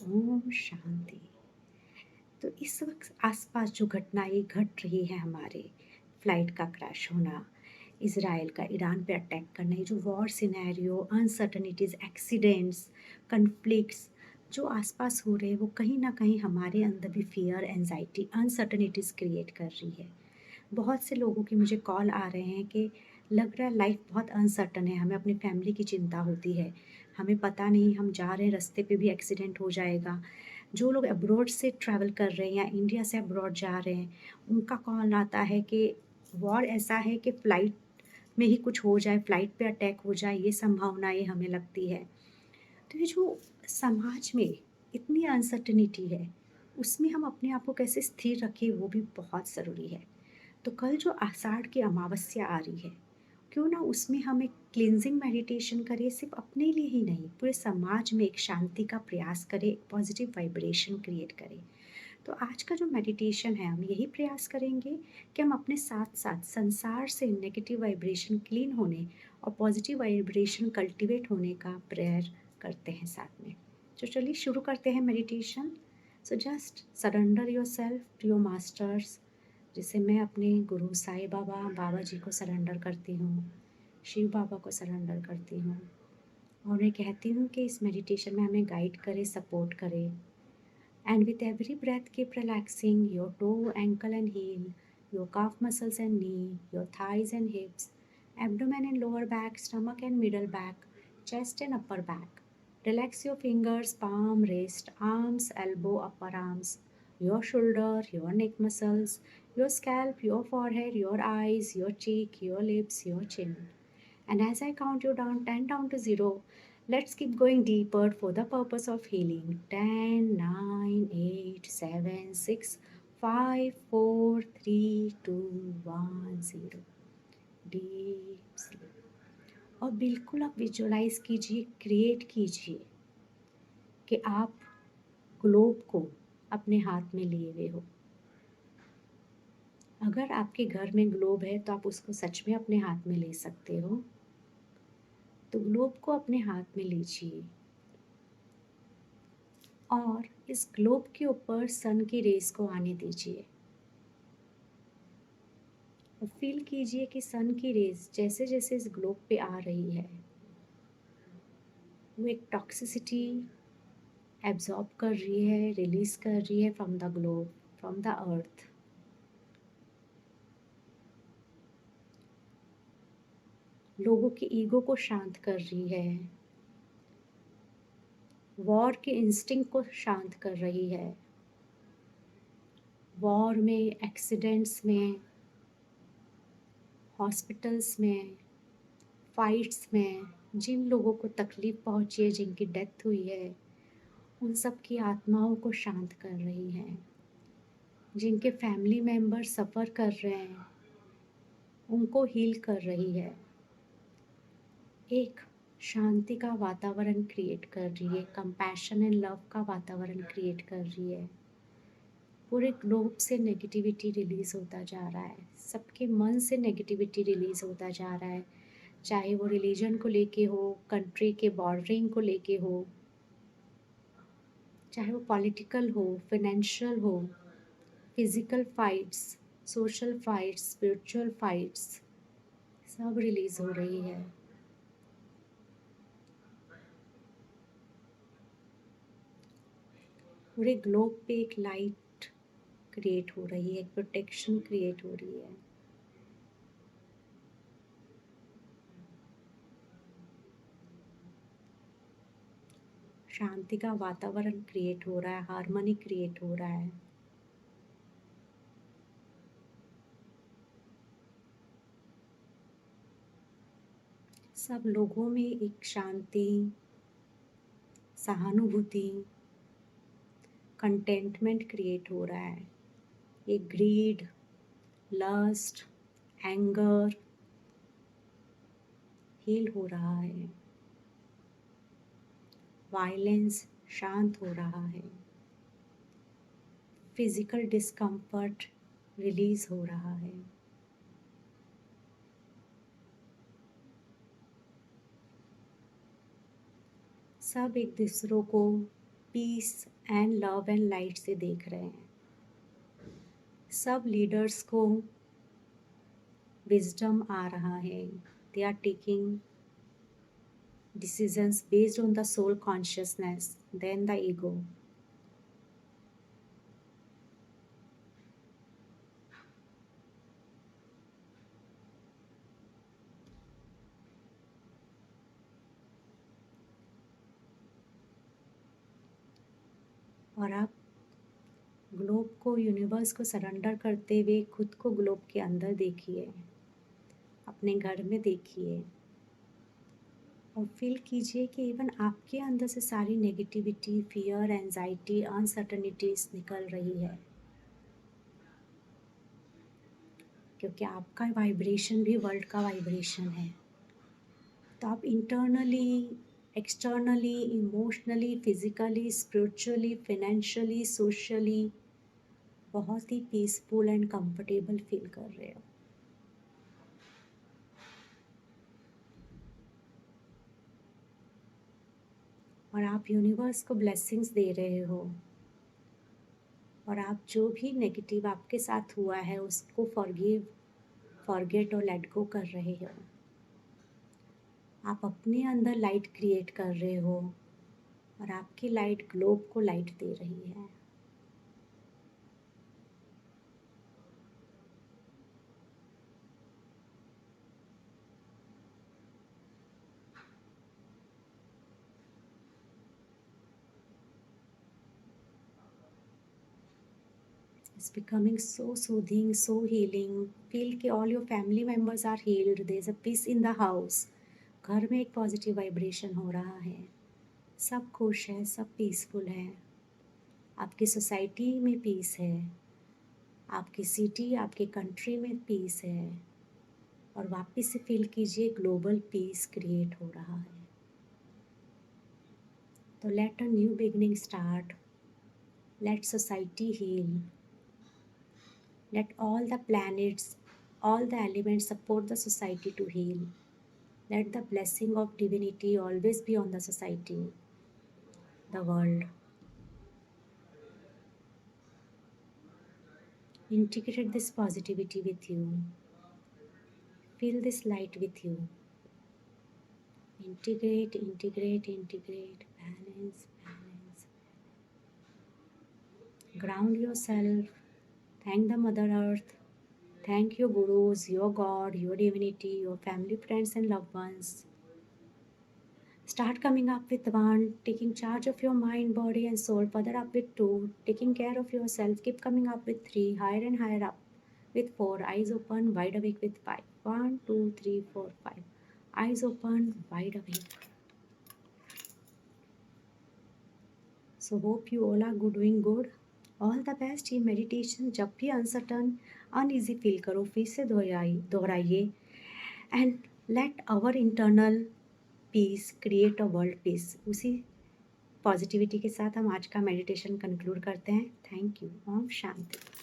ओम शांति। तो इस वक्त आसपास जो घटनाएं घट रही है हमारे, फ्लाइट का क्रैश होना, इसराइल का ईरान पे अटैक करना, ये जो war scenario, uncertainties, accidents, conflicts जो आसपास हो रहे हैं, वो कहीं ना कहीं हमारे अंदर भी फियर, एंजाइटी, अनसर्टनिटीज क्रिएट कर रही है। बहुत से लोगों की मुझे कॉल आ रहे हैं कि लग रहा है लाइफ बहुत अनसर्टन है, हमें अपनी फैमिली की चिंता होती है, हमें पता नहीं हम जा रहे हैं रास्ते पे भी एक्सीडेंट हो जाएगा। जो लोग अब्रॉड से ट्रैवल कर रहे हैं या इंडिया से अब्रॉड जा रहे हैं, उनका कॉल आता है कि वॉर ऐसा है कि फ़्लाइट में ही कुछ हो जाए, फ़्लाइट पे अटैक हो जाए, ये संभावनाएँ हमें लगती है। तो ये जो समाज में इतनी अनसर्टेनिटी है, उसमें हम अपने आप को कैसे स्थिर रखें, वो भी बहुत ज़रूरी है। तो कल जो आषाढ़ की अमावस्या आ रही है, क्यों ना उसमें हम एक क्लींजिंग मेडिटेशन करें, सिर्फ अपने लिए ही नहीं, पूरे समाज में एक शांति का प्रयास करें, एक पॉजिटिव वाइब्रेशन क्रिएट करें। तो आज का जो मेडिटेशन है, हम यही प्रयास करेंगे कि हम अपने साथ साथ संसार से नेगेटिव वाइब्रेशन क्लीन होने और पॉजिटिव वाइब्रेशन कल्टीवेट होने का प्रेयर करते हैं साथ में। तो चलिए शुरू करते हैं meditation. So just surrender yourself to your masters. जिसे मैं अपने गुरु साईं बाबा, बाबा जी को सरेंडर करती हूँ, शिव बाबा को सरेंडर करती हूँ, और उन्हें कहती हूँ कि इस मेडिटेशन में हमें गाइड करें, सपोर्ट करें। And with every breath, keep relaxing your toe, ankle, and heel, your calf muscles and knee, your thighs and hips, abdomen and lower back, stomach and middle back, chest and upper back. Relax your fingers, palm, wrist, arms, elbow, upper arms, your shoulder, your neck muscles, your scalp, your forehead, your eyes, your cheek, your lips, your chin. And as I count you down, 10 down to 0, let's keep going deeper for the purpose of healing. 10, 9, 8, 7, 6, 5, 4, 3, 2, 1, 0. Deep sleep. और बिल्कुल आप visualise कीजिए, create कीजिए कि आप globe को अपने हाथ में लिए हुए हो। अगर आपके घर में ग्लोब है तो आप उसको सच में अपने हाथ में ले सकते हो। तो ग्लोब को अपने हाथ में लीजिए और इस ग्लोब के ऊपर सन की रेस को आने दीजिए और फील कीजिए कि सन की रेस जैसे जैसे इस ग्लोब पे आ रही है, वो एक टॉक्सिसिटी एब्जॉर्ब कर रही है, रिलीज कर रही है from the globe, from the earth. लोगों की ईगो को शांत कर रही है, वॉर के इंस्टिंक्ट को शांत कर रही है। वॉर में, एक्सीडेंट्स में, हॉस्पिटल्स में, फाइट्स में जिन लोगों को तकलीफ पहुंची है, जिनकी डेथ हुई है, उन सब की आत्माओं को शांत कर रही है। जिनके फैमिली मेंबर सफ़र कर रहे हैं, उनको हील कर रही है। एक शांति का वातावरण क्रिएट कर रही है, कंपैशन एंड लव का वातावरण क्रिएट कर रही है। पूरे ग्लोब से नेगेटिविटी रिलीज होता जा रहा है, सबके मन से नेगेटिविटी रिलीज होता जा रहा है, चाहे वो रिलीजन को लेके हो, कंट्री के बॉर्डरिंग को लेके हो, चाहे वो पॉलिटिकल हो, फाइनेंशियल हो, physical fights, social fights, spiritual fights, सब रिलीज हो रही है। पूरे ग्लोब पे एक लाइट क्रिएट हो रही है, एक प्रोटेक्शन क्रिएट हो रही है। शांति का वातावरण क्रिएट हो रहा है, हार्मनी क्रिएट हो रहा है। सब लोगों में एक शांति, सहानुभूति, कंटेंटमेंट क्रिएट हो रहा है। एक ग्रीड, लस्ट, एंगर हील हो रहा है। वायलेंस शांत हो रहा है। फिजिकल डिस्कम्फर्ट रिलीज हो रहा है। सब एक दूसरों को peace and love and light से देख रहे हैं। सब लीडर्स को विजडम आ रहा है। They are taking decisions based on the soul consciousness than the ego. और आप ग्लोब को, यूनिवर्स को सरेंडर करते हुए खुद को ग्लोब के अंदर देखिए, अपने घर में देखिए और फील कीजिए कि इवन आपके अंदर से सारी नेगेटिविटी, फियर, एंजाइटी, अनसर्टनिटीज निकल रही है, क्योंकि आपका वाइब्रेशन भी वर्ल्ड का वाइब्रेशन है। तो आप internally, externally, emotionally, physically, spiritually, financially, socially बहुत ही पीसफुल एंड कंफर्टेबल फील कर रहे हो। और आप यूनिवर्स को ब्लेसिंग्स दे रहे हो और आप जो भी नेगेटिव आपके साथ हुआ है उसको फॉरगिव, फॉरगेट और लेट गो कर रहे हो। आप अपने अंदर लाइट क्रिएट कर रहे हो और आपकी लाइट ग्लोब को लाइट दे रही है। It's becoming so soothing, so healing. Feel कि all your family members are healed. There's a peace in the house. घर में एक पॉजिटिव वाइब्रेशन हो रहा है, सब खुश है, सब पीसफुल है। आपकी सोसाइटी में पीस है, आपकी सिटी, आपकी कंट्री में पीस है। और वापस से फील कीजिए ग्लोबल पीस क्रिएट हो रहा है। तो let a new beginning start, let society heal, let all the planets, all the elements support the society to heal. Let the blessing of divinity always be on the society, the world. Integrate this positivity with you. Feel this light with you. Integrate, integrate, integrate. Balance, balance. Ground yourself. Thank the Mother Earth. Thank your gurus, your God, your divinity, your family, friends, and loved ones. Start coming up with 1, taking charge of your mind, body, and soul. Further up with 2, taking care of yourself. Keep coming up with 3, higher and higher up with 4, eyes open, wide awake with 5. 1, 2, 3, 4, 5. Eyes open, wide awake. So hope you all are doing good. All the best. ये meditation जब भी uncertain, uneasy feel करो, फिर से दोहराइए and let our internal peace create a world peace. उसी positivity के साथ हम आज का मेडिटेशन कंक्लूड करते हैं। Thank you. ओम शांति।